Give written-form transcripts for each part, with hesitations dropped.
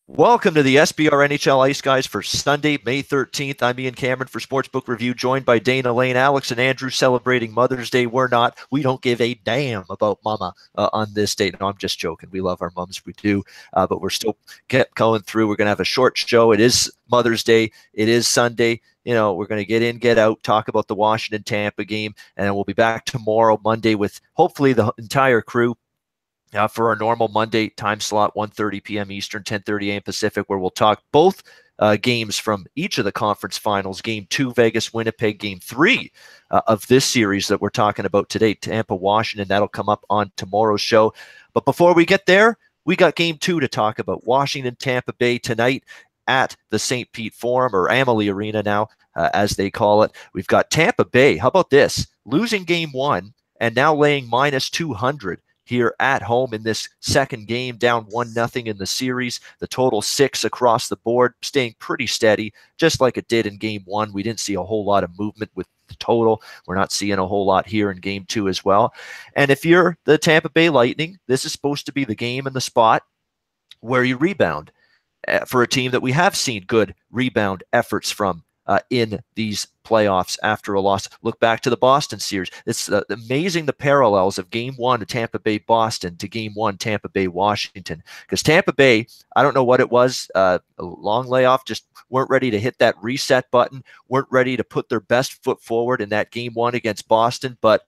Welcome to the SBR NHL Ice Guys for Sunday, May 13th. I'm Ian Cameron for Sportsbook Review, joined by Dana Lane, Alex, and Andrew celebrating Mother's Day. We're not. We don't give a damn about mama on this day. No, I'm just joking. We love our moms. We do. But we're still kept going through. We're going to have a short show. It is Mother's Day. It is Sunday. We're going to get in, get out, talk about the Washington-Tampa game, and then we'll be back tomorrow, Monday, with hopefully the entire crew for our normal Monday time slot, 1:30 p.m. Eastern, 10:30 a.m. Pacific, where we'll talk both games from each of the conference finals. Game 2, Vegas-Winnipeg. Game 3 of this series that we're talking about today, Tampa-Washington. That'll come up on tomorrow's show. But before we get there, we got Game 2 to talk about. Washington-Tampa Bay tonight at the St. Pete Forum, or Amalie Arena now, as they call it. We've got Tampa Bay. How about this? Losing Game 1 and now laying minus 200 here at home in this second game, down 1-0 in the series. The total 6 across the board, staying pretty steady, just like it did in Game 1. We didn't see a whole lot of movement with the total. We're not seeing a whole lot here in Game 2 as well. And if you're the Tampa Bay Lightning, this is supposed to be the game and the spot where you rebound for a team that we have seen good rebound efforts from in these playoffs after a loss. Look back to the Boston series. It's amazing the parallels of Game 1 of Tampa Bay Boston to Game 1 Tampa Bay Washington, because Tampa Bay, I don't know what it was, a long layoff, just weren't ready to hit that reset button, weren't ready to put their best foot forward in that Game 1 against Boston. But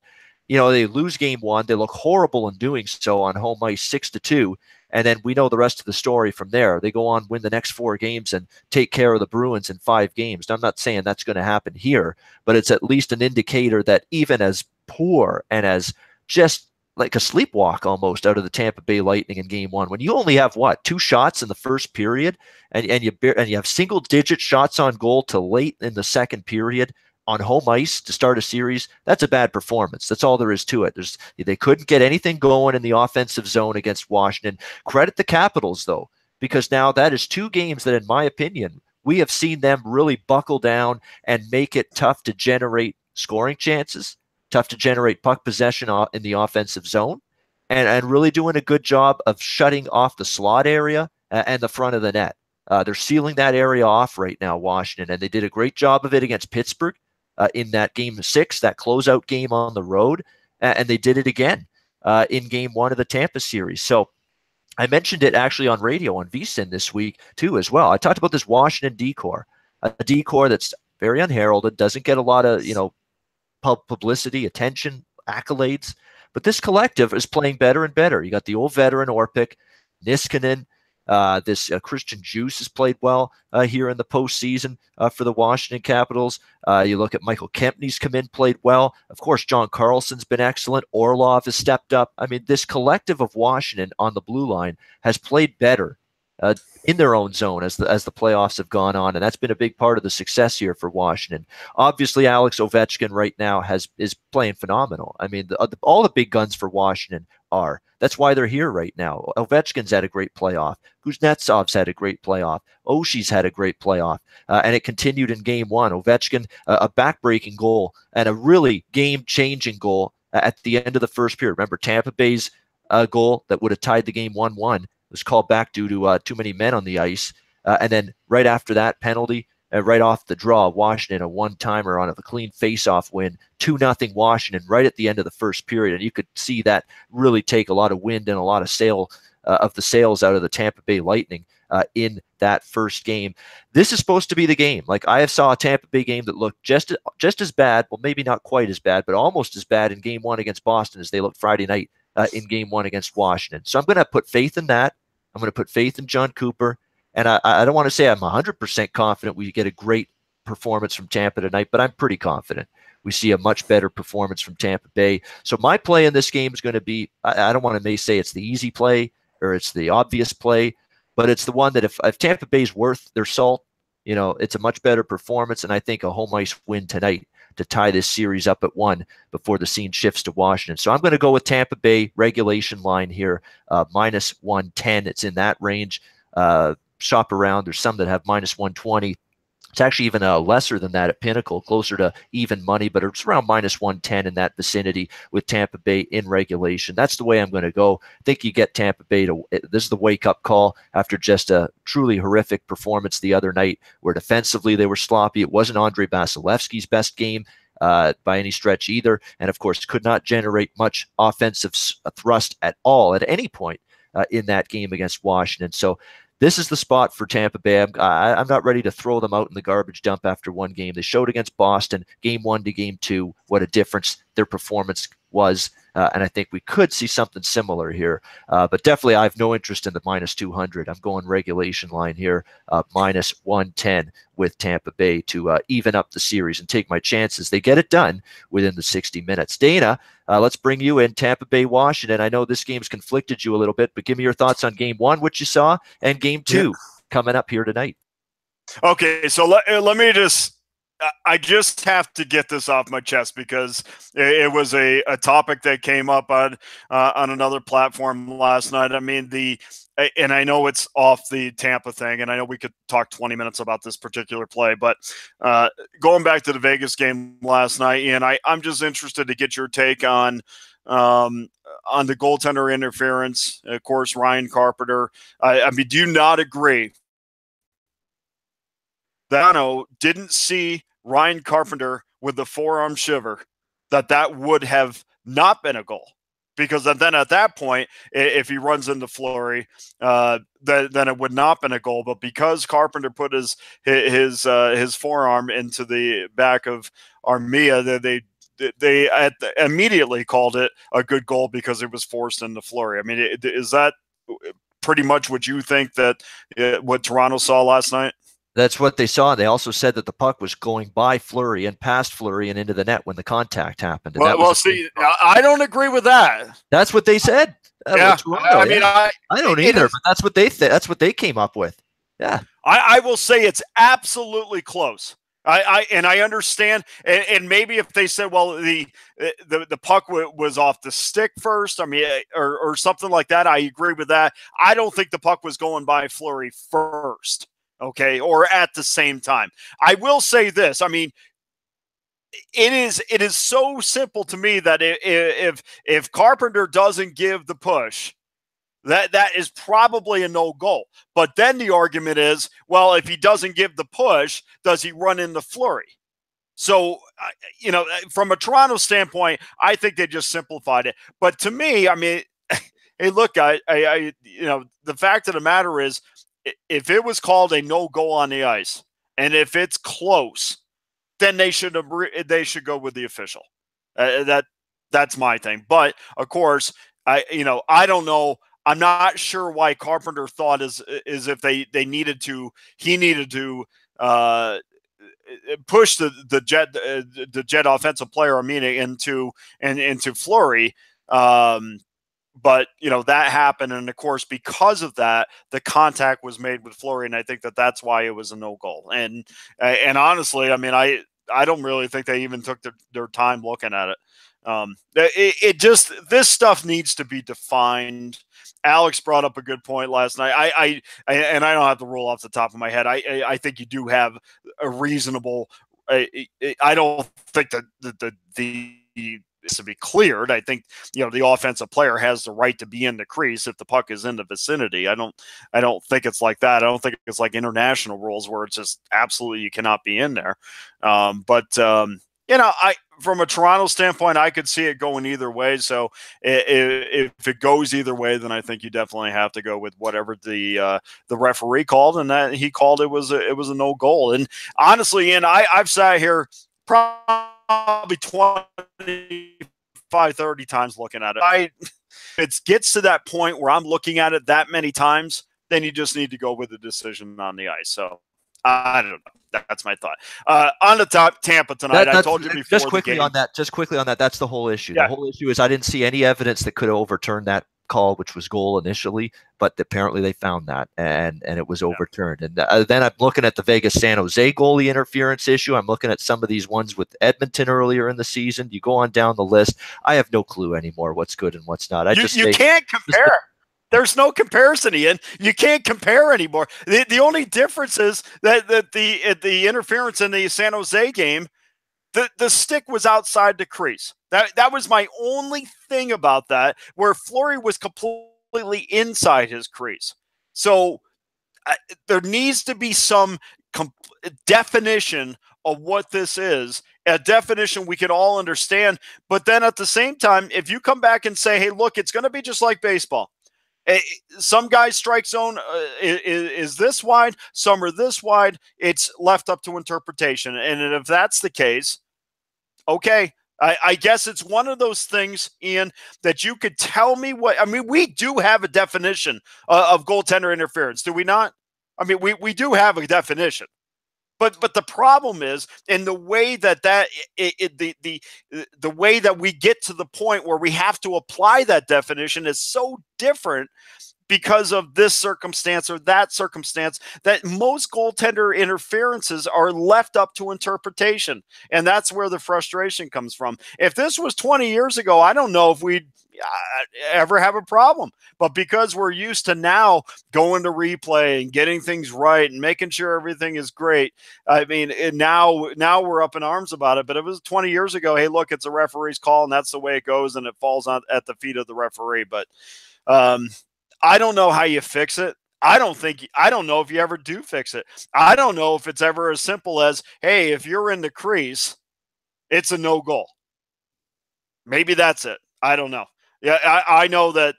they lose Game 1, they look horrible in doing so on home ice, 6-2. And then we know the rest of the story from there. They go on, win the next 4 games, and take care of the Bruins in 5 games. Now, I'm not saying that's going to happen here, but it's at least an indicator that even as poor and as just like a sleepwalk almost out of the Tampa Bay Lightning in Game 1, when you only have, 2 shots in the first period, and you have single-digit shots on goal to late in the second period, on home ice to start a series, that's a bad performance. That's all there is to it. They couldn't get anything going in the offensive zone against Washington. Credit the Capitals, though, because now that is 2 games that, in my opinion, we have seen them really buckle down and make it tough to generate scoring chances, tough to generate puck possession in the offensive zone, and really doing a good job of shutting off the slot area and the front of the net. They're sealing that area off right now, Washington, and they did a great job of it against Pittsburgh. In that Game 6, that closeout game on the road, and they did it again in Game 1 of the Tampa series. So I mentioned it actually on radio on VSiN this week too as well. I talked about this Washington decor, a decor that's very unheralded, doesn't get a lot of publicity, attention, accolades, but this collective is playing better and better. You got the old veteran Orpik, Niskanen. This Christian Juice has played well here in the postseason for the Washington Capitals. You look at Michael Kempney's come in, played well. Of course, John Carlson's been excellent. Orlov has stepped up. I mean, this collective of Washington on the blue line has played better in their own zone as the playoffs have gone on, and that's been a big part of the success here for Washington. Obviously, Alex Ovechkin right now is playing phenomenal. I mean, all the big guns for Washington are. That's why they're here right now. Ovechkin's had a great playoff. Kuznetsov's had a great playoff. Oshie's had a great playoff. And it continued in Game 1. Ovechkin, a back-breaking goal and a really game-changing goal at the end of the first period. Remember, Tampa Bay's goal that would have tied the game 1-1 was called back due to too many men on the ice. And then right after that penalty, right off the draw, Washington, a one-timer on a clean face-off win, 2-0 Washington right at the end of the first period. And you could see that really take a lot of wind and a lot of the sails out of the Tampa Bay Lightning in that first game. This is supposed to be the game. Like, I have saw a Tampa Bay game that looked just as bad, well, maybe not quite as bad, but almost as bad in Game 1 against Boston as they looked Friday night in Game 1 against Washington. So I'm going to put faith in that. I'm going to put faith in John Cooper. And I don't want to say I'm 100% confident we get a great performance from Tampa tonight, but I'm pretty confident we see a much better performance from Tampa Bay. So my play in this game is going to be, I don't want to say it's the easy play or it's the obvious play, but it's the one that if Tampa Bay's worth their salt, it's a much better performance, and I think a home ice win tonight to tie this series up at 1 before the scene shifts to Washington. So I'm going to go with Tampa Bay regulation line here, minus 110. It's in that range. Shop around. There's some that have minus 120. It's actually even lesser than that at Pinnacle, closer to even money, but it's around minus 110 in that vicinity with Tampa Bay in regulation. That's the way I'm going to go. I think you get Tampa Bay to, this is the wake-up call after just a truly horrific performance the other night where defensively they were sloppy. It wasn't Andrei Vasilevsky's best game by any stretch either, and of course could not generate much offensive thrust at all at any point in that game against Washington. So this is the spot for Tampa Bay. I'm not ready to throw them out in the garbage dump after one game. They showed against Boston, game 1 to game 2, what a difference their performance was. And I think we could see something similar here. But definitely I have no interest in the minus 200. I'm going regulation line here, minus 110 with Tampa Bay to even up the series and take my chances. They get it done within the 60 minutes. Dana, let's bring you in. Tampa Bay, Washington. I know this game's conflicted you a little bit, but give me your thoughts on game 1, what you saw, and game 2 coming up here tonight. Okay, so let me just I just have to get this off my chest because it was a topic that came up on another platform last night. I mean, and I know it's off the Tampa thing, and I know we could talk 20 minutes about this particular play, but going back to the Vegas game last night, Ian, I'm just interested to get your take on the goaltender interference. Of course, Ryan Carpenter. I mean, do you not agree that didn't see Ryan Carpenter with the forearm shiver, that would have not been a goal? Because then at that point, if he runs into Fleury, then it would not been a goal. But because Carpenter put his forearm into the back of Armia, they immediately called it a good goal because it was forced into Fleury. I mean, is that pretty much what you think that what Toronto saw last night? That's what they saw. They also said that the puck was going by Fleury and past Fleury and into the net when the contact happened. And well, see, I don't agree with that. That's what they said. Yeah, I mean, I don't either, but that's what that's what they came up with. Yeah, I will say it's absolutely close. I understand, and maybe if they said, well, the puck was off the stick first, I mean, or something like that, I agree with that. I don't think the puck was going by Fleury first. Okay, or at the same time. I will say this. I mean, it is so simple to me that if Carpenter doesn't give the push, that is probably a no goal. But then the argument is, well, if he doesn't give the push, does he run into Fleury? So, from a Toronto standpoint, I think they just simplified it. But to me, I mean, hey, look, the fact of the matter is, if it was called a no goal on the ice, and if it's close, then they should go with the official. That's my thing. But of course, I don't know. I'm not sure why Carpenter thought is if he needed to push the Jet offensive player, into Fleury. But, that happened. And, of course, because of that, the contact was made with Fleury. And I think that's why it was a no goal. And honestly, I mean, I don't really think they even took their time looking at it. This stuff needs to be defined. Alex brought up a good point last night. I don't have the rule off the top of my head. I think you do have a reasonable. I don't think that the to be cleared. I think the offensive player has the right to be in the crease if the puck is in the vicinity. I don't think it's like that. I don't think it's like international rules where it's just absolutely you cannot be in there. But from a Toronto standpoint, I could see it going either way. So if it goes either way, then I think you definitely have to go with whatever the referee called, and that he called it was a no goal. And honestly, I've sat here probably 25, 30 times looking at it. It gets to that point where I'm looking at it that many times, then you just need to go with the decision on the ice. So I don't know. That's my thought. On the top, Tampa tonight. I told you before. Just quickly on that. That's the whole issue. Yeah. The whole issue is I didn't see any evidence that could have overturned that call, which was goal initially, but apparently they found that and it was overturned. And then I'm looking at the Vegas San Jose goalie interference issue. I'm looking at some of these ones with Edmonton earlier in the season. You go on down the list. I have no clue anymore what's good and what's not. You can't compare. There's no comparison, Ian. You can't compare anymore. The only difference is that the interference in the San Jose game, the stick was outside the crease. That was my only thing about that, where Fleury was completely inside his crease. So there needs to be some definition of what this is, a definition we can all understand. But then at the same time, if you come back and say, hey, look, it's going to be just like baseball. Some guys' strike zone is this wide, some are this wide. It's left up to interpretation. And if that's the case, okay, I guess it's one of those things, Ian, that you could tell me what – I mean, we do have a definition of goaltender interference, do we not? I mean, we do have a definition. But the problem is in the way that the way that we get to the point where we have to apply that definition is so different because of this circumstance or that circumstance, that most goaltender interferences are left up to interpretation. And that's where the frustration comes from. If this was 20 years ago, I don't know if we'd ever have a problem. But because we're used to now going to replay and getting things right and making sure everything is great, I mean, now we're up in arms about it. But it was 20 years ago, hey, look, it's a referee's call, and that's the way it goes, and it falls at the feet of the referee. But I don't know how you fix it. I don't know if you ever do fix it. I don't know if it's ever as simple as, hey, if you're in the crease, it's a no goal. Maybe that's it. I don't know. Yeah, I know that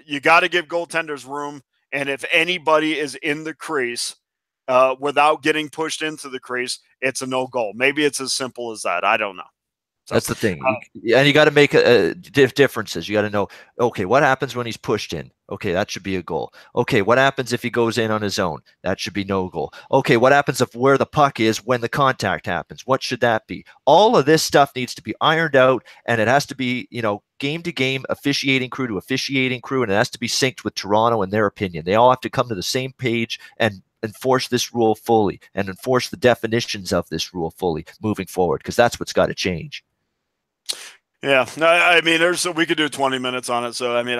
you got to give goaltenders room, and if anybody is in the crease without getting pushed into the crease, it's a no goal. Maybe it's as simple as that. I don't know. So, that's the thing. And you got to make differences. You got to know, okay, what happens when he's pushed in? Okay, that should be a goal. Okay, what happens if he goes in on his own? That should be no goal. Okay, what happens if where the puck is when the contact happens? What should that be? All of this stuff needs to be ironed out, and it has to be, game to game, officiating crew to officiating crew, and it has to be synced with Toronto and their opinion. They all have to come to the same page and enforce this rule fully and enforce the definitions of this rule fully moving forward, because that's what's got to change. Yeah, I mean, we could do 20 minutes on it. So, I mean,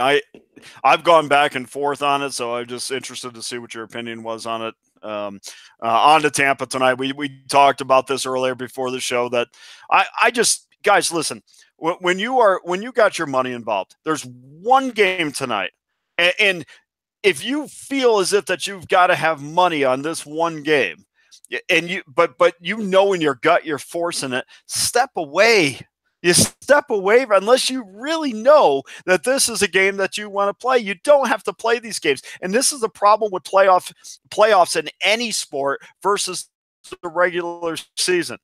I've gone back and forth on it. So I'm just interested to see what your opinion was on it. On to Tampa tonight. We talked about this earlier before the show that I just, guys, listen, when you got your money involved, there's one game tonight. And if you feel as if that you've got to have money on this one game, and but in your gut you're forcing it, step away. You step away unless you really know that this is a game that you want to play. You don't have to play these games. And this is the problem with playoffs in any sport versus the regular season.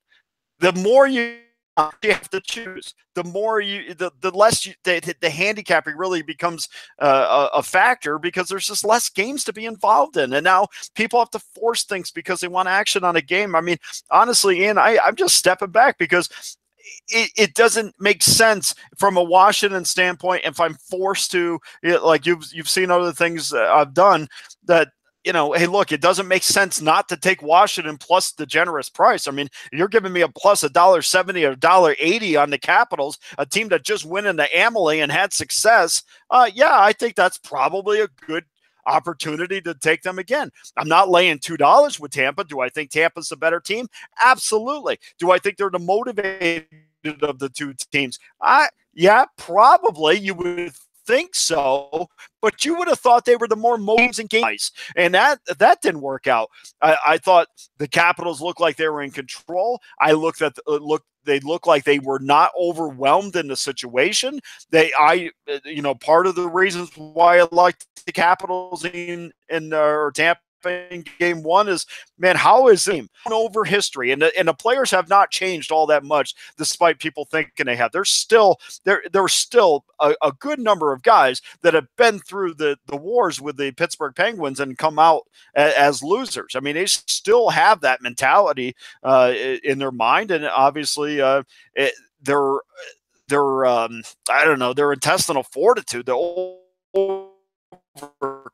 The more you have to choose, the more the less the handicapping really becomes a factor, because there's just less games to be involved in. And now people have to force things because they want action on a game. I mean, honestly, Ian, I'm just stepping back because it doesn't make sense from a Washington standpoint. If I'm forced to, like you've seen other things I've done that, hey, look, it doesn't make sense not to take Washington plus the generous price. I mean, you're giving me a plus $1.70 or $1.80 on the Capitals, a team that just went into Amalie and had success. Yeah, I think that's probably a good opportunity to take them again. I'm not laying $2 with Tampa. Do I think Tampa's the better team? Absolutely. Do I think they're the motivated of the two teams? Yeah, probably. You would think so, but you would have thought they were the more motivated and games, and that didn't work out. I thought the Capitals looked like they were in control. They looked like they were not overwhelmed in the situation. Part of the reasons why I liked the Capitals in Tampa in game one is, man, how is it over history? And the players have not changed all that much, despite people thinking they have. There's still a good number of guys that have been through the wars with the Pittsburgh Penguins and come out as losers. I mean, they still have that mentality in their mind, and obviously their intestinal fortitude to overcome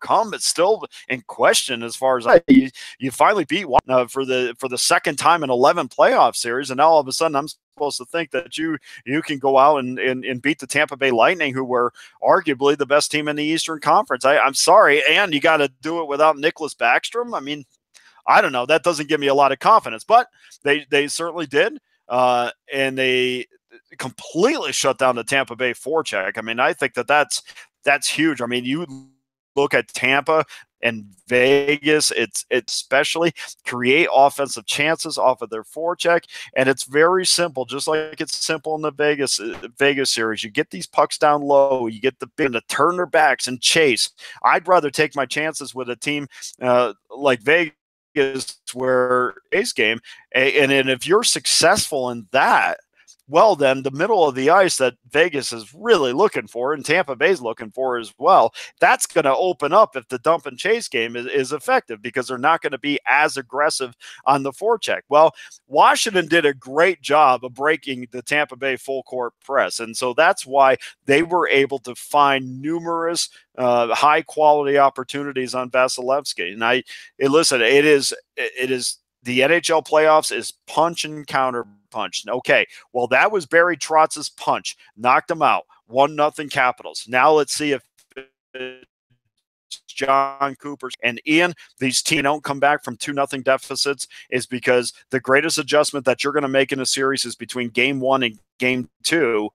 overcome. It's still in question as far as you finally beat for the second time in 11 playoff series, and now all of a sudden I'm supposed to think that you can go out and beat the Tampa Bay Lightning, who were arguably the best team in the Eastern Conference. I'm sorry, and you got to do it without Nicholas Backstrom. I mean, I don't know. That doesn't give me a lot of confidence, but they certainly did, and they completely shut down the Tampa Bay forecheck. I mean, I think that's huge. I mean, you look at Tampa and Vegas, it's especially create offensive chances off of their forecheck, and it's very simple, just like it's simple in the Vegas series. You get these pucks down low, you get the big to turn their backs and chase. I'd rather take my chances with a team like Vegas, where ace game, and if you're successful in that, well, then the middle of the ice that Vegas is really looking for and Tampa Bay's looking for as well, that's going to open up if the dump and chase game is effective, because they're not going to be as aggressive on the forecheck. Well, Washington did a great job of breaking the Tampa Bay full court press, and so that's why they were able to find numerous high quality opportunities on Vasilevsky. And listen, it is the NHL playoffs is punch and counter punch. Okay, well, that was Barry Trotz's punch, knocked him out, 1-0 Capitals. Now let's see if John Cooper's and Ian, these teams don't come back from 2-0 deficits, is because the greatest adjustment that you're going to make in a series is between game 1 and game 2.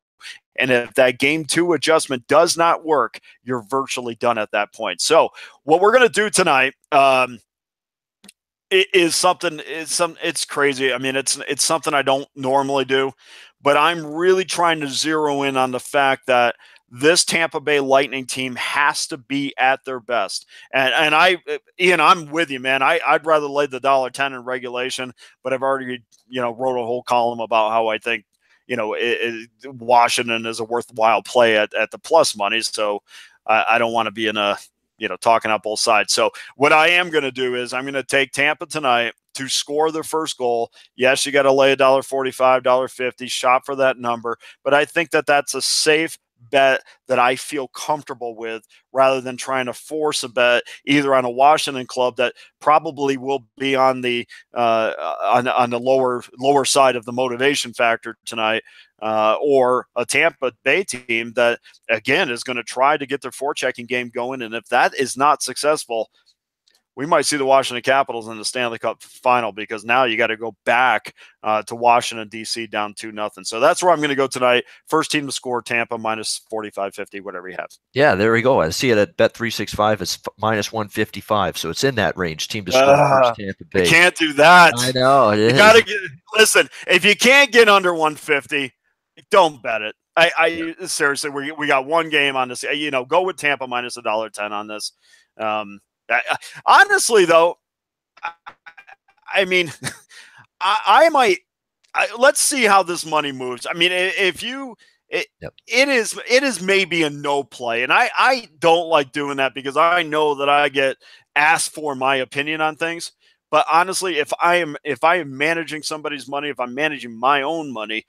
And if that game 2 adjustment does not work, you're virtually done at that point. So what we're going to do tonight, it's crazy. I mean, it's something I don't normally do, but I'm really trying to zero in on the fact that this Tampa Bay Lightning team has to be at their best. And Ian, I'm with you, man. I'd rather lay the $1.10 in regulation, but I've already, wrote a whole column about how I think, Washington is a worthwhile play at the plus money. So I don't want to be in a, talking up both sides. So what I am going to do is I'm going to take Tampa tonight to score their first goal. Yes, you got to lay $1.45, $1.50, shop for that number. But I think that that's a safe bet that I feel comfortable with, rather than trying to force a bet either on a Washington club that probably will be on the lower side of the motivation factor tonight, or a Tampa Bay team that again is going to try to get their forechecking game going. And if that is not successful, we might see the Washington Capitals in the Stanley Cup final, because now you got to go back to Washington, D.C. down 2-0. So that's where I'm going to go tonight. First team to score, Tampa, minus 45.50, whatever you have. Yeah, there we go. I see it at Bet365. It's minus 155. So it's in that range. Team to score first, Tampa Bay. You can't do that. I know. You got to listen, if you can't get under 150, don't bet it. Seriously, we got one game on this. Go with Tampa minus $1.10 on this. Honestly, though, I mean, I might. Let's see how this money moves. I mean, if you, it is maybe a no play, and I don't like doing that, because I know that I get asked for my opinion on things. But honestly, if I am managing somebody's money, if I'm managing my own money,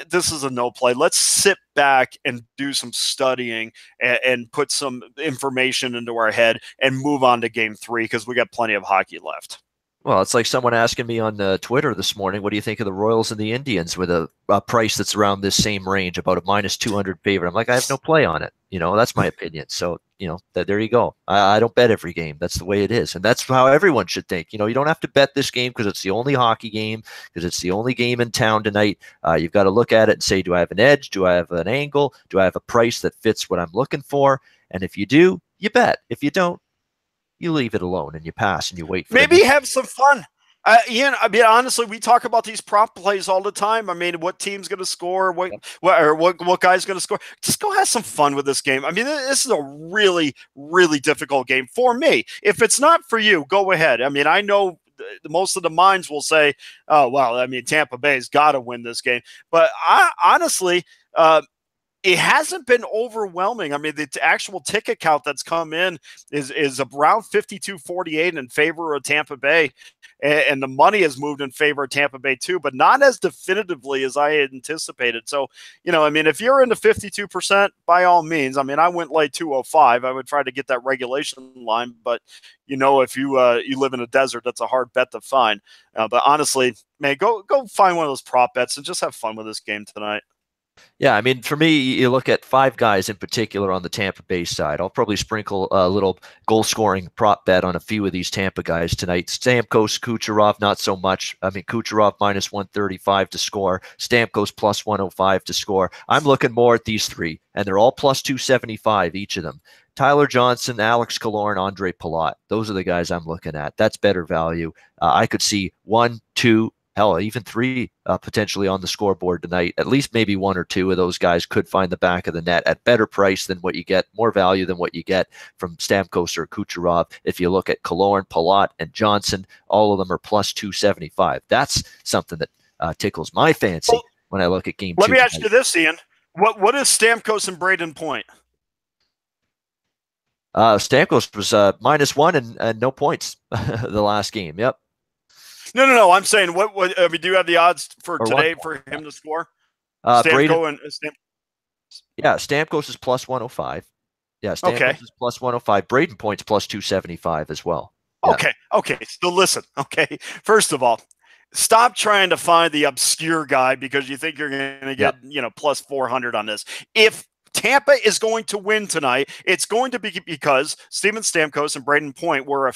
this is a no play. Let's sit back and do some studying and put some information into our head and move on to game 3, because we got plenty of hockey left. Well, it's like someone asking me on Twitter this morning, what do you think of the Royals and the Indians with a price that's around this same range, about a minus 200 favorite? I'm like, I have no play on it. That's my opinion. So, there you go. I don't bet every game. That's the way it is. And that's how everyone should think. You don't have to bet this game because it's the only hockey game, because it's the only game in town tonight. You've got to look at it and say, do I have an edge? Do I have an angle? Do I have a price that fits what I'm looking for? And if you do, you bet. If you don't, you leave it alone and you pass and you wait for maybe have some fun. Ian, I mean, honestly, we talk about these prop plays all the time. I mean, what team's going to score? What guy's going to score? Just go have some fun with this game. I mean, this is a really, really difficult game for me. If it's not for you, go ahead. I mean, I know most of the minds will say, "Oh, well, I mean, Tampa Bay's got to win this game." But honestly, it hasn't been overwhelming. I mean, the actual ticket count that's come in is around 52-48 in favor of Tampa Bay, and the money has moved in favor of Tampa Bay too, but not as definitively as I had anticipated. So, I mean, if you're into 52%, by all means. I mean, I went late 205. I would try to get that regulation line, but if you live in a desert, that's a hard bet to find. But honestly, man, go find one of those prop bets and just have fun with this game tonight. Yeah, I mean, for me, you look at 5 guys in particular on the Tampa Bay side. I'll probably sprinkle a little goal-scoring prop bet on a few of these Tampa guys tonight. Stamkos, Kucherov, not so much. I mean, Kucherov minus 135 to score. Stamkos plus 105 to score. I'm looking more at these 3, and they're all plus 275, each of them. Tyler Johnson, Alex Killorn, Andre Palat. Those are the guys I'm looking at. That's better value. I could see 1, 2, hell, even 3 potentially on the scoreboard tonight. At least maybe 1 or 2 of those guys could find the back of the net at better price than what you get, more value than what you get from Stamkos or Kucherov. If you look at Killorn, Palat, and Johnson, all of them are plus 275. That's something that tickles my fancy when I look at game 2. Let me ask you this, Ian. What is Stamkos and Braden Point? Stamkos was -1 and no points the last game. Yep. No. I'm saying, what I mean, do you have the odds for today for him to score? Stamkos Stamkos is plus 105. Yeah, Stamkos is plus 105. Braden Point's plus 275 as well. Yeah. Okay. So listen, okay. First of all, stop trying to find the obscure guy because you think you're going to get, plus 400 on this. If Tampa is going to win tonight, it's going to be because Steven Stamkos and Braden Point were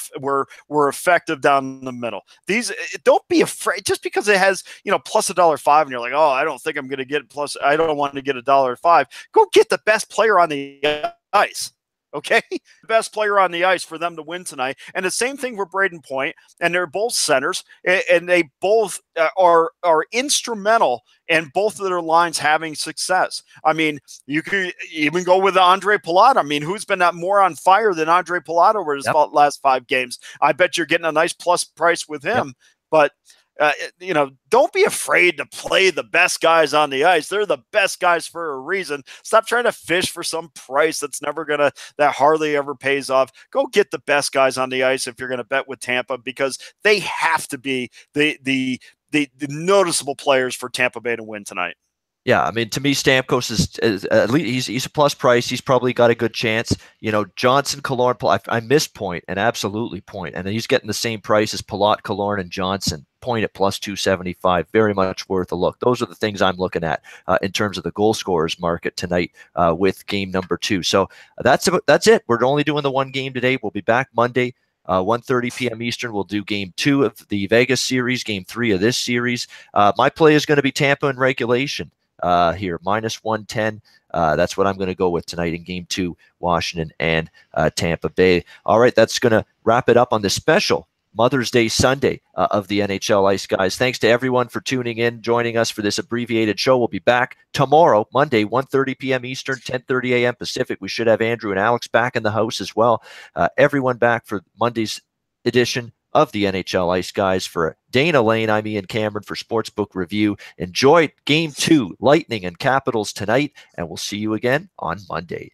effective down the middle. These, don't be afraid just because it has plus $1.05 and you're like, oh, I don't think I'm going to get plus. I don't want to get $1.05. Go get the best player on the ice. Okay, the best player on the ice for them to win tonight, and the same thing for Braden Point. And they're both centers, and they both are instrumental in both of their lines having success. I mean, you could even go with Andre Palat. I mean, who's been more on fire than Andre Palat over his last 5 games? I bet you're getting a nice plus price with him, but. Don't be afraid to play the best guys on the ice. They're the best guys for a reason. Stop trying to fish for some price that hardly ever pays off. Go get the best guys on the ice if you're going to bet with Tampa, because they have to be the noticeable players for Tampa Bay to win tonight. Yeah, I mean, to me, Stamkos is at least he's a plus price. He's probably got a good chance. Johnson, Killorn, I missed Point and absolutely Point, and he's getting the same price as Palat, Killorn, and Johnson. Point at plus 275, very much worth a look. Those are the things I'm looking at in terms of the goal scorers market tonight with game number 2. So that's it. We're only doing the 1 game today. We'll be back Monday. 1:30 p.m. Eastern, we'll do game 2 of the Vegas series, game 3 of this series. My play is going to be Tampa in regulation here, minus 110. That's what I'm going to go with tonight in game 2, Washington and Tampa Bay. All right, that's going to wrap it up on this special Mother's Day Sunday of the NHL Ice Guys. Thanks to everyone for tuning in, joining us for this abbreviated show. We'll be back tomorrow, Monday, 1:30 p.m. Eastern, 10:30 a.m. Pacific. We should have Andrew and Alex back in the house as well. Everyone back for Monday's edition of the NHL Ice Guys. For Dana Lane, I'm Ian Cameron for Sportsbook Review. Enjoy Game 2, Lightning and Capitals tonight, and we'll see you again on Monday.